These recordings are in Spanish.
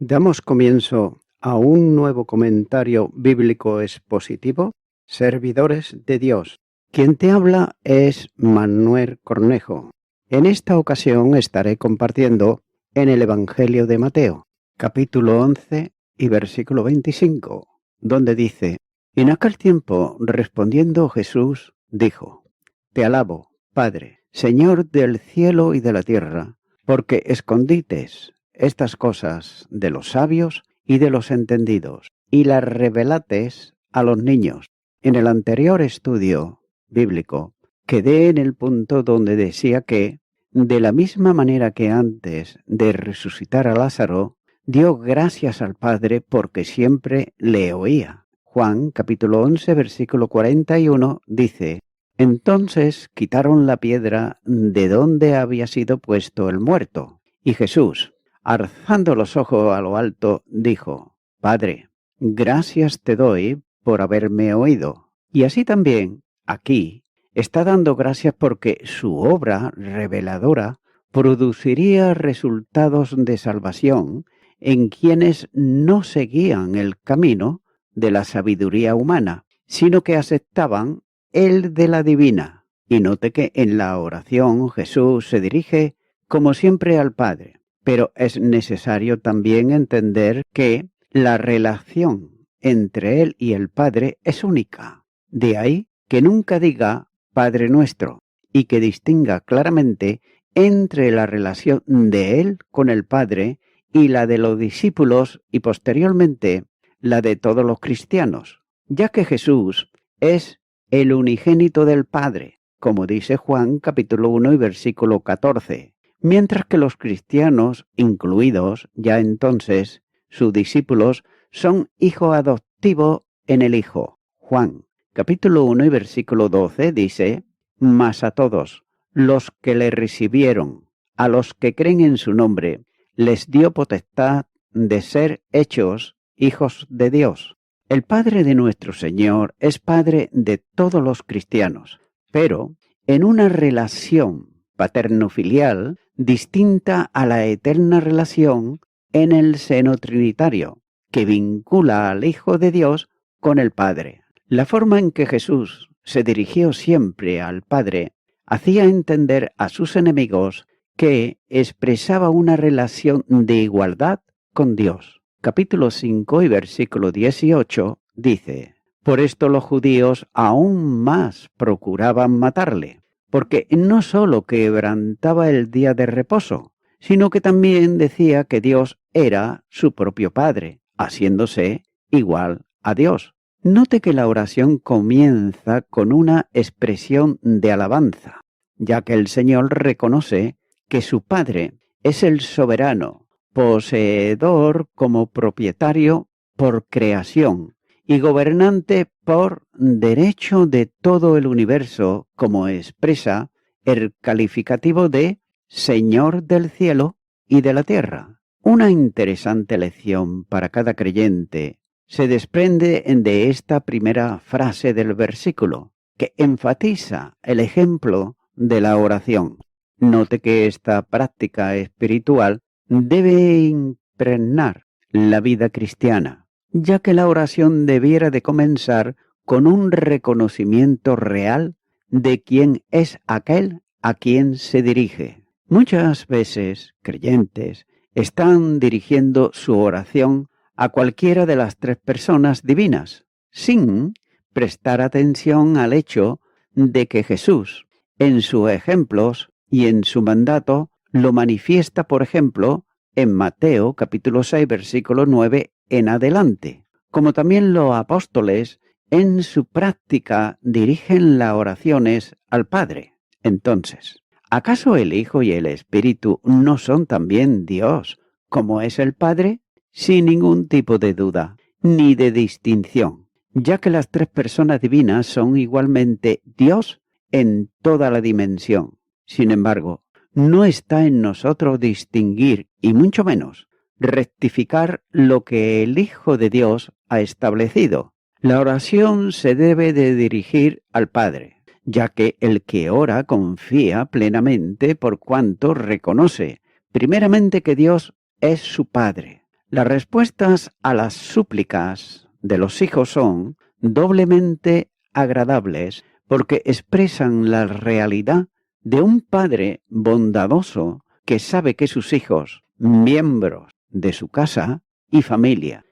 Damos comienzo a un nuevo comentario bíblico expositivo, Servidores de Dios. Quien te habla es Manuel Cornejo. En esta ocasión estaré compartiendo en el Evangelio de Mateo, capítulo 11 y versículo 25, donde dice: En aquel tiempo, respondiendo Jesús, dijo: Te alabo, Padre, Señor del cielo y de la tierra, porque escondites estas cosas de los sabios y de los entendidos, y las revelates a los niños. En el anterior estudio bíblico, quedé en el punto donde decía que, de la misma manera que antes de resucitar a Lázaro, dio gracias al Padre porque siempre le oía. Juan, capítulo 11, versículo 41, dice: Entonces quitaron la piedra de donde había sido puesto el muerto. Y Jesús, alzando los ojos a lo alto, dijo: Padre, gracias te doy por haberme oído. Y así también, aquí, está dando gracias porque su obra reveladora produciría resultados de salvación en quienes no seguían el camino de la sabiduría humana, sino que aceptaban el de la divina. Y note que en la oración Jesús se dirige, como siempre, al Padre. Pero es necesario también entender que la relación entre Él y el Padre es única. De ahí que nunca diga Padre nuestro, y que distinga claramente entre la relación de Él con el Padre y la de los discípulos y posteriormente la de todos los cristianos, ya que Jesús es el unigénito del Padre, como dice Juan capítulo 1 y versículo 14, mientras que los cristianos, incluidos ya entonces sus discípulos, son hijo adoptivo en el Hijo. Juan capítulo 1 y versículo 12 dice: Mas a todos los que le recibieron, a los que creen en su nombre, les dio potestad de ser hechos hijos de Dios. El Padre de nuestro Señor es Padre de todos los cristianos, pero en una relación paterno-filial distinta a la eterna relación en el seno trinitario, que vincula al Hijo de Dios con el Padre. La forma en que Jesús se dirigió siempre al Padre hacía entender a sus enemigos que expresaba una relación de igualdad con Dios. Capítulo 5 y versículo 18 dice: Por esto los judíos aún más procuraban matarle, porque no sólo quebrantaba el día de reposo, sino que también decía que Dios era su propio Padre, haciéndose igual a Dios. Note que la oración comienza con una expresión de alabanza, ya que el Señor reconoce que su Padre es el soberano, poseedor como propietario por creación y gobernante por derecho de todo el universo, como expresa el calificativo de Señor del cielo y de la tierra. Una interesante lección para cada creyente se desprende de esta primera frase del versículo, que enfatiza el ejemplo de la oración. Note que esta práctica espiritual debe impregnar la vida cristiana, ya que la oración debiera de comenzar con un reconocimiento real de quién es aquel a quien se dirige. Muchas veces creyentes están dirigiendo su oración a cualquiera de las tres personas divinas, sin prestar atención al hecho de que Jesús, en sus ejemplos y en su mandato, lo manifiesta, por ejemplo, en Mateo capítulo 6, versículo 9 en adelante, como también los apóstoles en su práctica dirigen las oraciones al Padre. Entonces, ¿acaso el Hijo y el Espíritu no son también Dios, como es el Padre? Sin ningún tipo de duda, ni de distinción, ya que las tres personas divinas son igualmente Dios en toda la dimensión. Sin embargo, no está en nosotros distinguir, y mucho menos rectificar lo que el Hijo de Dios ha establecido. La oración se debe de dirigir al Padre, ya que el que ora confía plenamente por cuanto reconoce, primeramente, que Dios es su Padre. Las respuestas a las súplicas de los hijos son doblemente agradables porque expresan la realidad de un padre bondadoso que sabe que sus hijos, miembros de su casa y familia.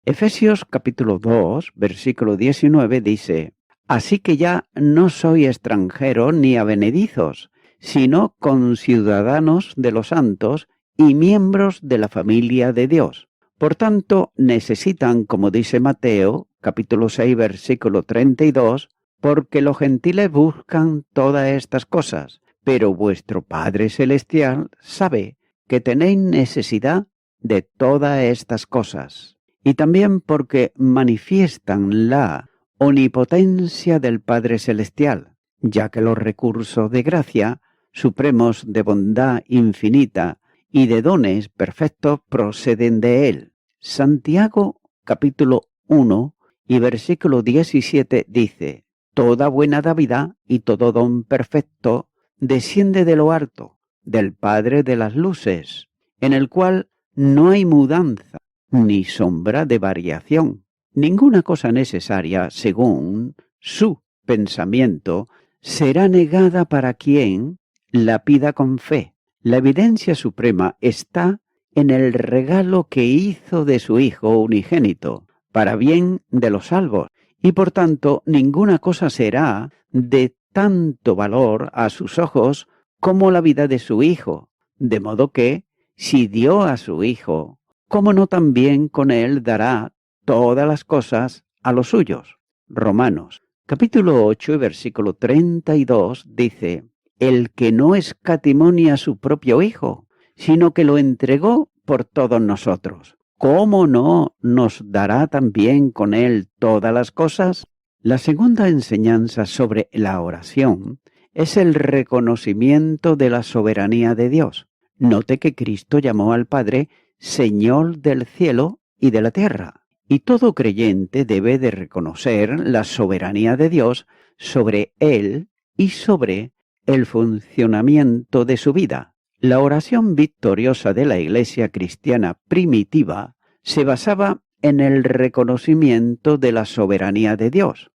Efesios capítulo 2, versículo 19 dice: Así que ya no soy extranjero ni advenedizos, sino conciudadanos de los santos y miembros de la familia de Dios. Por tanto, necesitan, como dice Mateo, capítulo 6, versículo 32, porque los gentiles buscan todas estas cosas, pero vuestro Padre Celestial sabe que tenéis necesidad de todas estas cosas. Y también porque manifiestan la omnipotencia del Padre Celestial, ya que los recursos de gracia, supremos de bondad infinita y de dones perfectos proceden de Él. Santiago capítulo 1 y versículo 17 dice: Toda buena dádiva y todo don perfecto desciende de lo alto, del Padre de las luces, en el cual no hay mudanza ni sombra de variación. Ninguna cosa necesaria, según su pensamiento, será negada para quien la pida con fe. La evidencia suprema está en el regalo que hizo de su Hijo unigénito, para bien de los salvos, y por tanto ninguna cosa será de tanto valor a sus ojos como la vida de su Hijo, de modo que, si dio a su Hijo, ¿cómo no también con él dará todas las cosas a los suyos? Romanos, capítulo 8 y versículo 32 dice: El que no escatimó a su propio Hijo, sino que lo entregó por todos nosotros, ¿cómo no nos dará también con él todas las cosas? La segunda enseñanza sobre la oración es el reconocimiento de la soberanía de Dios. Note que Cristo llamó al Padre Señor del cielo y de la tierra, y todo creyente debe de reconocer la soberanía de Dios sobre él y sobre el funcionamiento de su vida. La oración victoriosa de la Iglesia cristiana primitiva se basaba en el reconocimiento de la soberanía de Dios.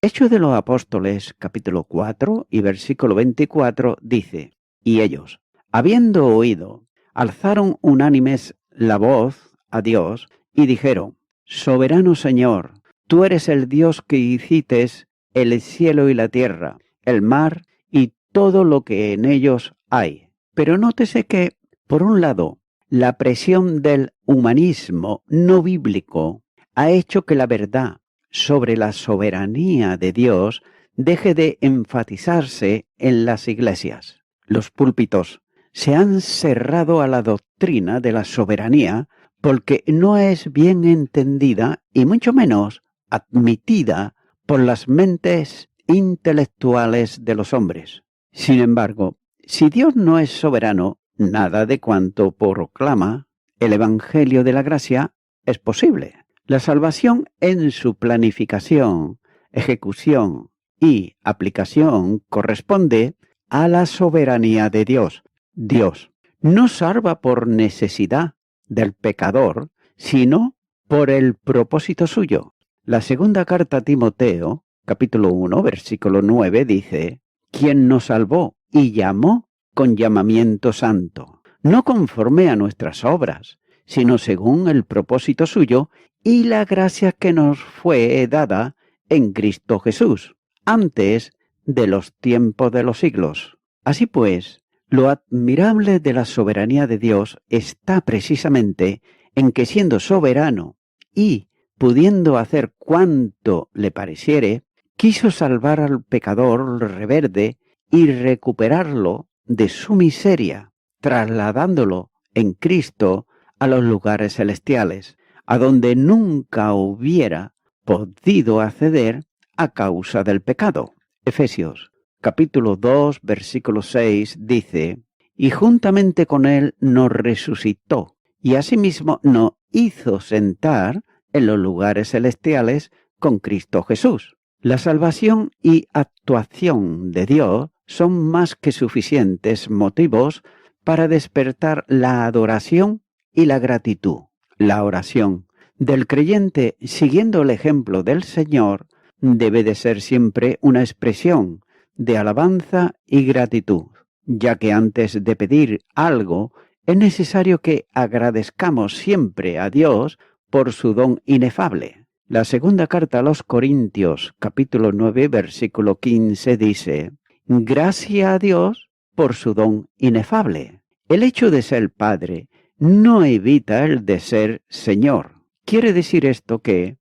Hechos de los Apóstoles, capítulo 4 y versículo 24, dice: Y ellos, habiendo oído, alzaron unánimes la voz a Dios y dijeron: Soberano Señor, tú eres el Dios que hicites el cielo y la tierra, el mar y todo lo que en ellos hay. Pero nótese que, por un lado, la presión del humanismo no bíblico ha hecho que la verdad sobre la soberanía de Dios deje de enfatizarse en las iglesias. Los púlpitos se han cerrado a la doctrina de la soberanía porque no es bien entendida y mucho menos admitida por las mentes intelectuales de los hombres. Sin embargo, si Dios no es soberano, nada de cuanto proclama el Evangelio de la Gracia es posible. La salvación en su planificación, ejecución y aplicación corresponde a la soberanía de Dios. Dios no salva por necesidad del pecador, sino por el propósito suyo. La segunda carta a Timoteo, capítulo 1, versículo 9, dice: quien nos salvó y llamó con llamamiento santo, no conforme a nuestras obras, sino según el propósito suyo y la gracia que nos fue dada en Cristo Jesús, antes de los tiempos de los siglos. Así pues, lo admirable de la soberanía de Dios está precisamente en que, siendo soberano y pudiendo hacer cuanto le pareciere, quiso salvar al pecador rebelde y recuperarlo de su miseria, trasladándolo en Cristo a los lugares celestiales, a donde nunca hubiera podido acceder a causa del pecado. Efesios capítulo 2, versículo 6 dice: y juntamente con él nos resucitó, y asimismo nos hizo sentar en los lugares celestiales con Cristo Jesús. La salvación y actuación de Dios son más que suficientes motivos para despertar la adoración y la gratitud. La oración del creyente, siguiendo el ejemplo del Señor, debe de ser siempre una expresión de alabanza y gratitud, ya que antes de pedir algo, es necesario que agradezcamos siempre a Dios por su don inefable. La segunda carta a los Corintios, capítulo 9, versículo 15, dice: Gracias a Dios por su don inefable. El hecho de ser Padre no evita el de ser Señor. Quiere decir esto que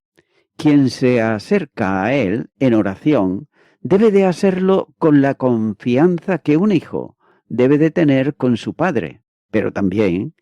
quien se acerca a Él en oración debe de hacerlo con la confianza que un hijo debe de tener con su padre, pero también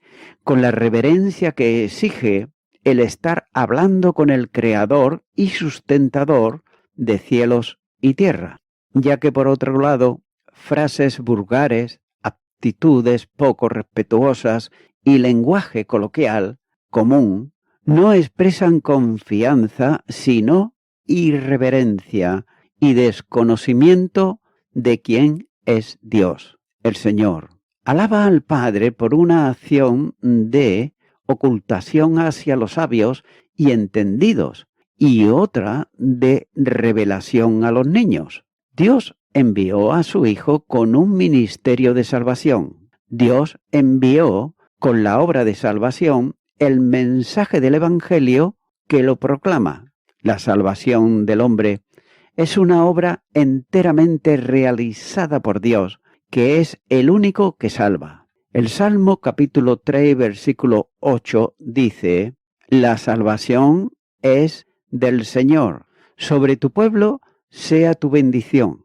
con la reverencia que exige el estar hablando con el Creador y sustentador de cielos y tierra, ya que por otro lado, frases vulgares, actitudes poco respetuosas y lenguaje coloquial común no expresan confianza, sino irreverencia y desconocimiento de quién es Dios, el Señor. Alaba al Padre por una acción de ocultación hacia los sabios y entendidos, y otra de revelación a los niños. Dios envió a su Hijo con un ministerio de salvación. Dios envió con la obra de salvación el mensaje del Evangelio que lo proclama. La salvación del hombre es una obra enteramente realizada por Dios, que es el único que salva. El Salmo capítulo 3, versículo 8 dice: La salvación es del Señor, sobre tu pueblo sea tu bendición.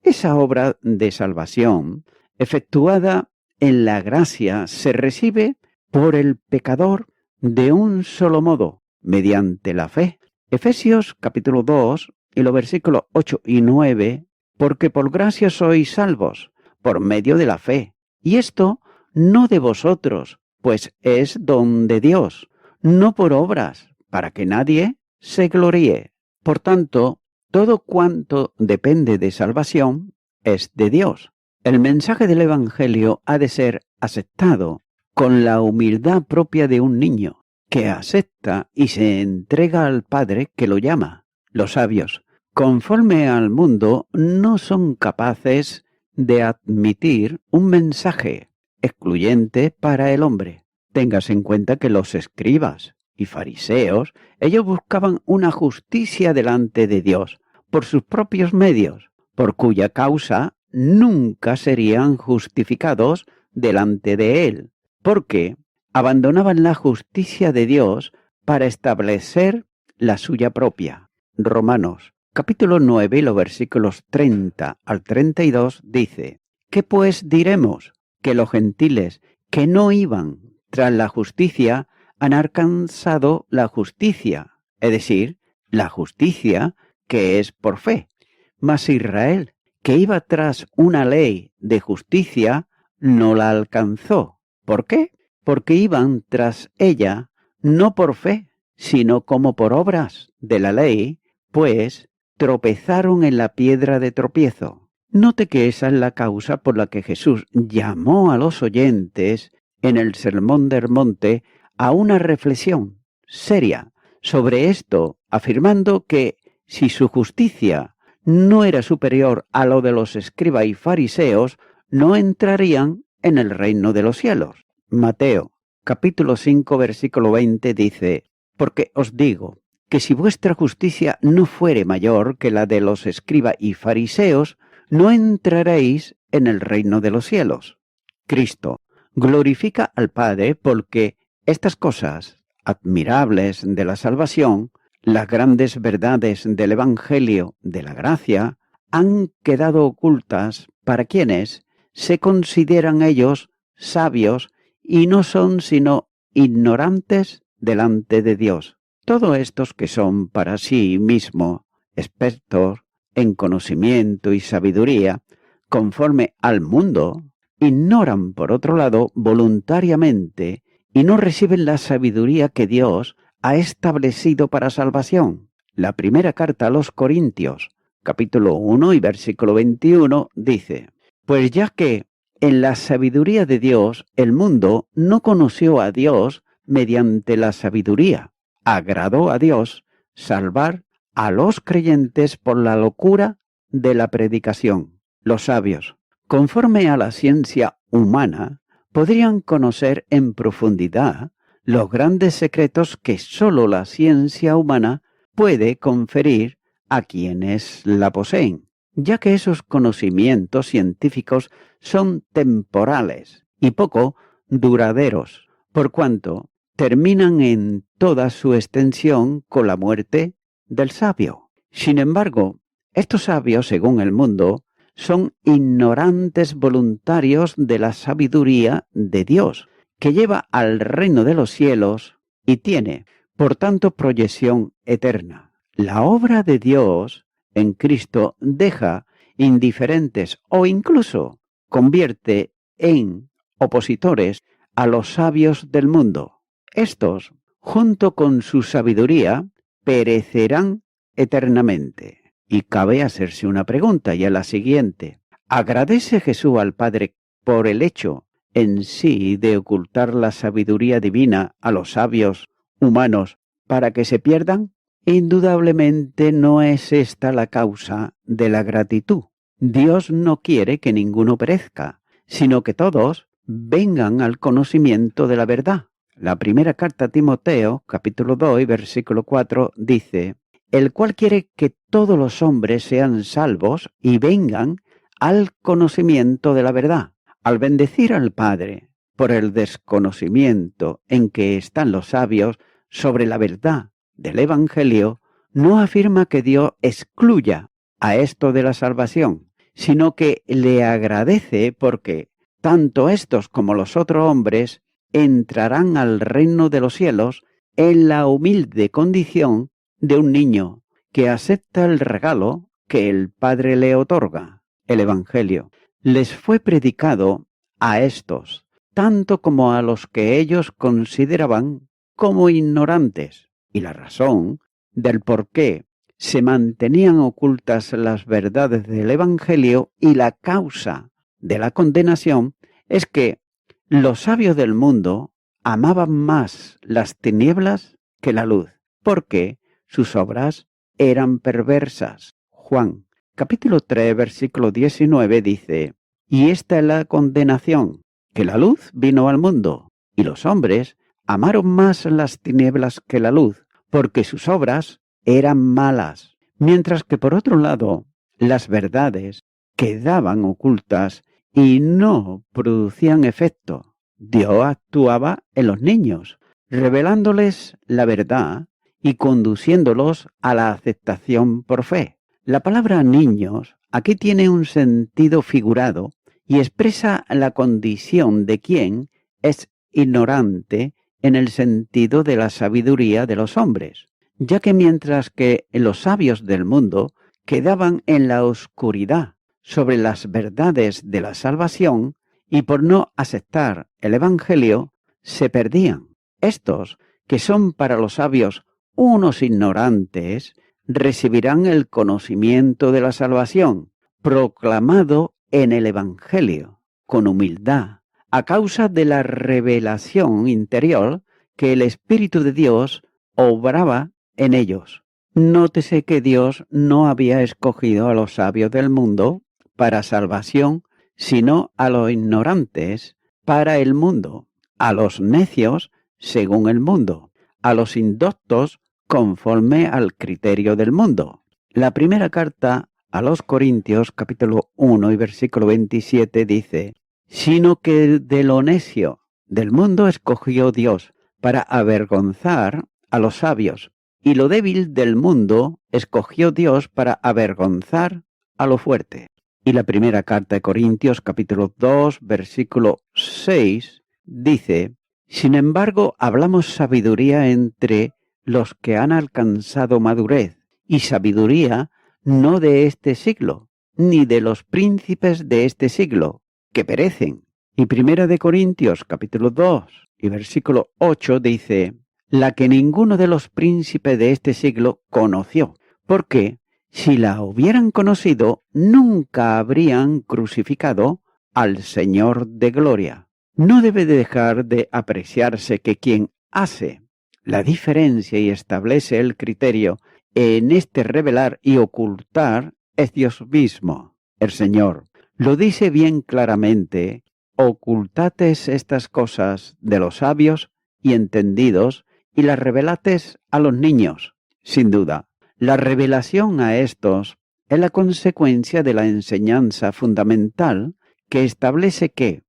Esa obra de salvación, efectuada en la gracia, se recibe por el pecador de un solo modo, mediante la fe. Efesios capítulo 2 y los versículos 8 y 9, porque por gracia sois salvos, por medio de la fe, y esto no de vosotros, pues es don de Dios, no por obras, para que nadie se gloríe. Por tanto, todo cuanto depende de salvación es de Dios. El mensaje del Evangelio ha de ser aceptado con la humildad propia de un niño, que acepta y se entrega al Padre que lo llama. Los sabios, conforme al mundo, no son capaces de admitir un mensaje excluyente para el hombre. Tengas en cuenta que los escribas y fariseos, ellos buscaban una justicia delante de Dios por sus propios medios, por cuya causa nunca serían justificados delante de Él, porque abandonaban la justicia de Dios para establecer la suya propia. Romanos capítulo 9 y los versículos 30 al 32 dice: ¿Qué pues diremos? Que los gentiles que no iban tras la justicia han alcanzado la justicia, es decir, la justicia que es por fe. Mas Israel, que iba tras una ley de justicia, no la alcanzó. ¿Por qué? Porque iban tras ella no por fe, sino como por obras de la ley, pues tropezaron en la piedra de tropiezo. Note que esa es la causa por la que Jesús llamó a los oyentes en el Sermón del Monte a una reflexión seria sobre esto, afirmando que si su justicia no era superior a lo de los escribas y fariseos, no entrarían en el reino de los cielos. Mateo, capítulo 5, versículo 20 dice: Porque os digo que si vuestra justicia no fuere mayor que la de los escribas y fariseos, no entraréis en el reino de los cielos. Cristo glorifica al Padre porque estas cosas admirables de la salvación, las grandes verdades del Evangelio de la gracia, han quedado ocultas para quienes se consideran ellos sabios y no son sino ignorantes delante de Dios. Todos estos que son para sí mismos expertos en conocimiento y sabiduría, conforme al mundo, ignoran por otro lado voluntariamente y no reciben la sabiduría que Dios ha establecido para salvación. La primera carta a los Corintios, capítulo 1 y versículo 21, dice: Pues ya que en la sabiduría de Dios el mundo no conoció a Dios mediante la sabiduría, agradó a Dios salvar a los creyentes por la locura de la predicación. Los sabios, conforme a la ciencia humana, podrían conocer en profundidad los grandes secretos que sólo la ciencia humana puede conferir a quienes la poseen, ya que esos conocimientos científicos son temporales y poco duraderos, por cuanto terminan en toda su extensión con la muerte del sabio. Sin embargo, estos sabios, según el mundo, son ignorantes voluntarios de la sabiduría de Dios, que lleva al reino de los cielos y tiene, por tanto, proyección eterna. La obra de Dios en Cristo deja indiferentes o incluso convierte en opositores a los sabios del mundo. Estos, junto con su sabiduría, perecerán eternamente. Y cabe hacerse una pregunta, y es la siguiente. ¿Agradece Jesús al Padre por el hecho en sí de ocultar la sabiduría divina a los sabios humanos para que se pierdan? Indudablemente no es esta la causa de la gratitud. Dios no quiere que ninguno perezca, sino que todos vengan al conocimiento de la verdad. La primera carta a Timoteo, capítulo 2, versículo 4, dice: el cual quiere que todos los hombres sean salvos y vengan al conocimiento de la verdad. Al bendecir al Padre por el desconocimiento en que están los sabios sobre la verdad del Evangelio, no afirma que Dios excluya a esto de la salvación, sino que le agradece porque tanto estos como los otros hombres entrarán al reino de los cielos en la humilde condición de un niño que acepta el regalo que el Padre le otorga, el Evangelio. Les fue predicado a estos, tanto como a los que ellos consideraban como ignorantes, y la razón del por qué se mantenían ocultas las verdades del Evangelio y la causa de la condenación es que los sabios del mundo amaban más las tinieblas que la luz, porque sus obras eran perversas. Juan, capítulo 3, versículo 19 dice: y esta es la condenación, que la luz vino al mundo, y los hombres amaron más las tinieblas que la luz, porque sus obras eran malas. Mientras que por otro lado, las verdades quedaban ocultas y no producían efecto. Dios actuaba en los niños, revelándoles la verdad y conduciéndolos a la aceptación por fe. La palabra niños aquí tiene un sentido figurado y expresa la condición de quien es ignorante en el sentido de la sabiduría de los hombres, ya que mientras que los sabios del mundo quedaban en la oscuridad sobre las verdades de la salvación y por no aceptar el Evangelio se perdían. Estos, que son para los sabios unos ignorantes, recibirán el conocimiento de la salvación, proclamado en el Evangelio, con humildad, a causa de la revelación interior que el Espíritu de Dios obraba en ellos. Nótese que Dios no había escogido a los sabios del mundo para salvación, sino a los ignorantes para el mundo, a los necios según el mundo, a los indoctos conforme al criterio del mundo. La primera carta a los Corintios, capítulo 1 y versículo 27 dice: sino que de lo necio del mundo escogió Dios para avergonzar a los sabios, y lo débil del mundo escogió Dios para avergonzar a lo fuerte. Y la primera carta de Corintios, capítulo 2, versículo 6, dice: sin embargo, hablamos sabiduría entre los que han alcanzado madurez, y sabiduría no de este siglo, ni de los príncipes de este siglo, que perecen. Y primera de Corintios, capítulo 2, y versículo 8 dice: la que ninguno de los príncipes de este siglo conoció, porque si la hubieran conocido, nunca habrían crucificado al Señor de gloria. No debe de dejar de apreciarse que quien hace la diferencia y establece el criterio en este revelar y ocultar es Dios mismo, el Señor. Lo dice bien claramente: ocultates estas cosas de los sabios y entendidos y las revelates a los niños. Sin duda, la revelación a estos es la consecuencia de la enseñanza fundamental que establece que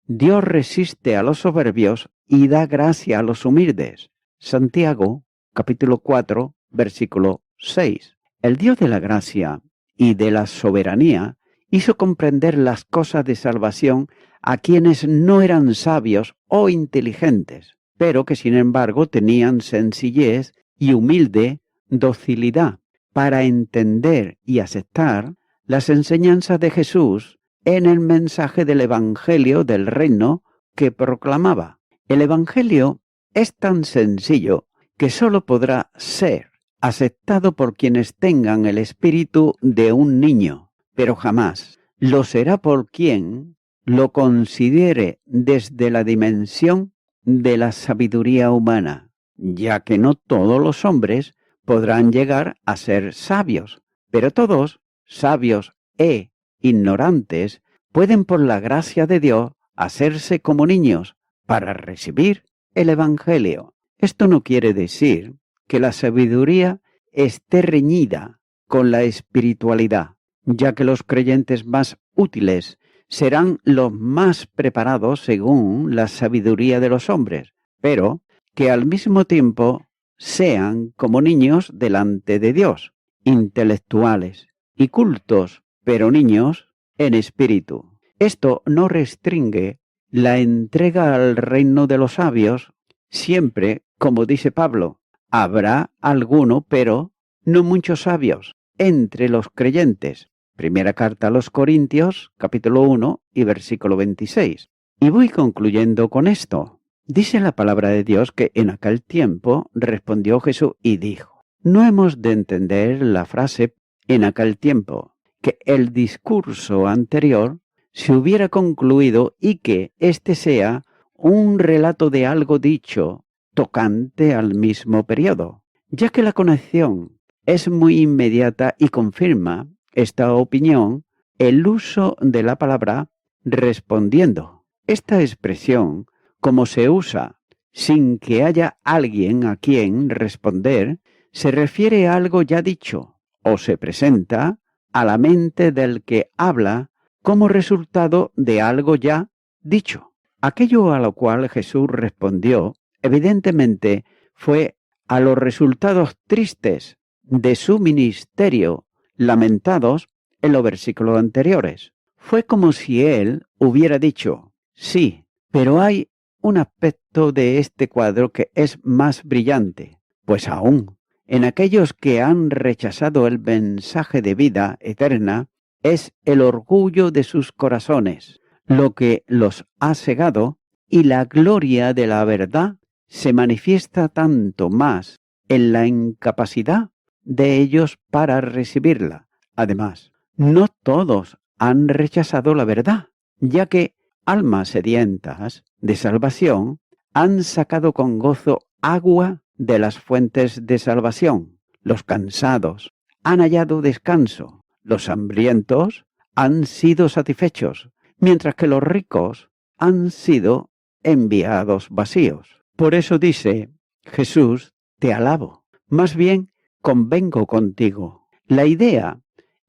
Dios resiste a los soberbios y da gracia a los humildes. Santiago, capítulo 4, versículo 6. El Dios de la gracia y de la soberanía hizo comprender las cosas de salvación a quienes no eran sabios o inteligentes, pero que sin embargo tenían sencillez y humilde docilidad para entender y aceptar las enseñanzas de Jesús en el mensaje del Evangelio del reino que proclamaba. El Evangelio es tan sencillo que sólo podrá ser aceptado por quienes tengan el espíritu de un niño, pero jamás lo será por quien lo considere desde la dimensión de la sabiduría humana, ya que no todos los hombres podrán llegar a ser sabios, pero todos, sabios e ignorantes, pueden por la gracia de Dios hacerse como niños para recibir el Evangelio. Esto no quiere decir que la sabiduría esté reñida con la espiritualidad, ya que los creyentes más útiles serán los más preparados según la sabiduría de los hombres, pero que al mismo tiempo sean como niños delante de Dios, intelectuales y cultos, pero niños en espíritu. Esto no restringe la entrega al reino de los sabios. Siempre, como dice Pablo, habrá alguno, pero no muchos sabios, entre los creyentes. Primera carta a los Corintios, capítulo 1 y versículo 26. Y voy concluyendo con esto. Dice la palabra de Dios que en aquel tiempo respondió Jesús y dijo: no hemos de entender la frase en aquel tiempo, que el discurso anterior se hubiera concluido y que éste sea un relato de algo dicho tocante al mismo periodo, ya que la conexión es muy inmediata y confirma esta opinión el uso de la palabra respondiendo. Esta expresión, como se usa sin que haya alguien a quien responder, se refiere a algo ya dicho o se presenta a la mente del que habla como resultado de algo ya dicho. Aquello a lo cual Jesús respondió, evidentemente, fue a los resultados tristes de su ministerio, lamentados en los versículos anteriores. Fue como si él hubiera dicho: sí, pero hay un aspecto de este cuadro que es más brillante, pues aún en aquellos que han rechazado el mensaje de vida eterna, es el orgullo de sus corazones lo que los ha cegado, y la gloria de la verdad se manifiesta tanto más en la incapacidad de ellos para recibirla. Además, no todos han rechazado la verdad, ya que almas sedientas de salvación han sacado con gozo agua de las fuentes de salvación. Los cansados han hallado descanso, los hambrientos han sido satisfechos, mientras que los ricos han sido enviados vacíos. Por eso dice Jesús: te alabo, más bien convengo contigo. La idea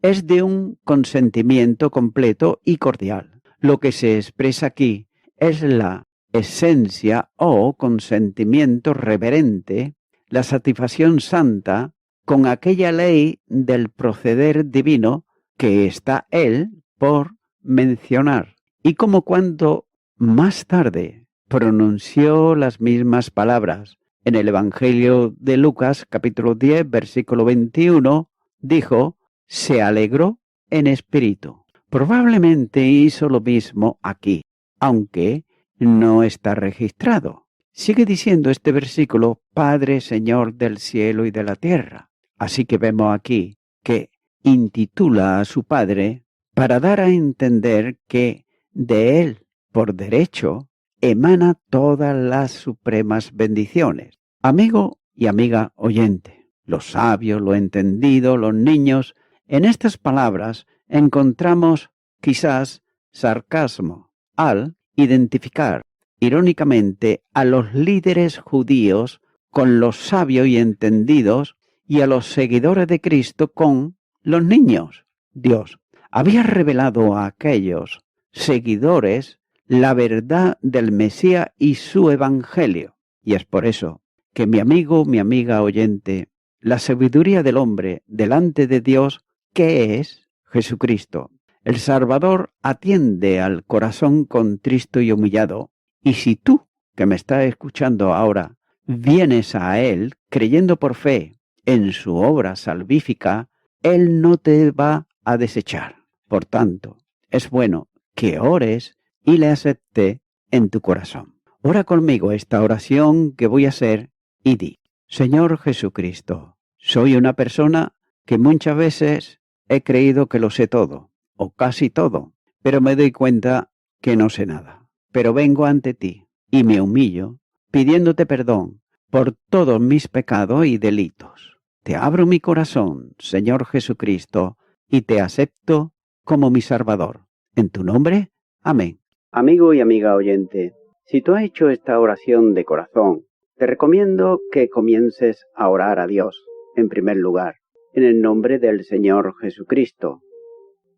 es de un consentimiento completo y cordial. Lo que se expresa aquí es la esencia o consentimiento reverente, la satisfacción santa con aquella ley del proceder divino que está él por mencionar. Y como cuando más tarde pronunció las mismas palabras en el Evangelio de Lucas, capítulo 10, versículo 21, dijo: se alegró en espíritu. Probablemente hizo lo mismo aquí, aunque no está registrado. Sigue diciendo este versículo: Padre, Señor del cielo y de la tierra. Así que vemos aquí que intitula a su Padre para dar a entender que de él, por derecho, emana todas las supremas bendiciones. Amigo y amiga oyente, los sabios, lo entendido, los niños, en estas palabras encontramos quizás sarcasmo al identificar irónicamente a los líderes judíos con los sabios y entendidos y a los seguidores de Cristo con los niños. Dios había revelado a aquellos seguidores la verdad del Mesías y su evangelio. Y es por eso que mi amigo, mi amiga oyente, la sabiduría del hombre delante de Dios, ¿qué es? Jesucristo. El Salvador atiende al corazón contristo y humillado. Y si tú, que me estás escuchando ahora, vienes a Él creyendo por fe en su obra salvífica, Él no te va a desechar. Por tanto, es bueno que ores y le acepte en tu corazón. Ora conmigo esta oración que voy a hacer y di: Señor Jesucristo, soy una persona que muchas veces he creído que lo sé todo, o casi todo, pero me doy cuenta que no sé nada. Pero vengo ante ti y me humillo, pidiéndote perdón por todos mis pecados y delitos. Te abro mi corazón, Señor Jesucristo, y te acepto como mi Salvador. En tu nombre, amén. Amigo y amiga oyente, si tú has hecho esta oración de corazón, te recomiendo que comiences a orar a Dios, en primer lugar, en el nombre del Señor Jesucristo.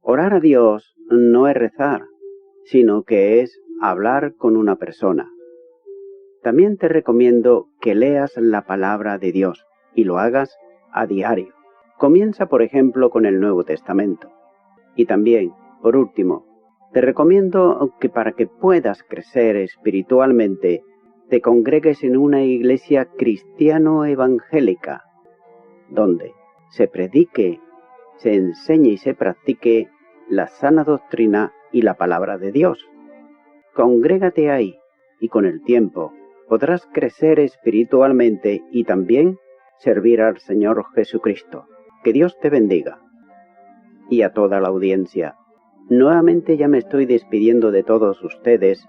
Orar a Dios no es rezar, sino que es hablar con una persona. También te recomiendo que leas la palabra de Dios y lo hagas a diario. Comienza, por ejemplo, con el Nuevo Testamento. Y también, por último, te recomiendo que para que puedas crecer espiritualmente, te congregues en una iglesia cristiano-evangélica, donde se predique, se enseñe y se practique la sana doctrina y la palabra de Dios. Congrégate ahí y con el tiempo podrás crecer espiritualmente y también servir al Señor Jesucristo. Que Dios te bendiga. Y a toda la audiencia, nuevamente ya me estoy despidiendo de todos ustedes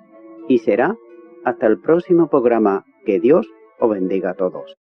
y será hasta el próximo programa. Que Dios os bendiga a todos.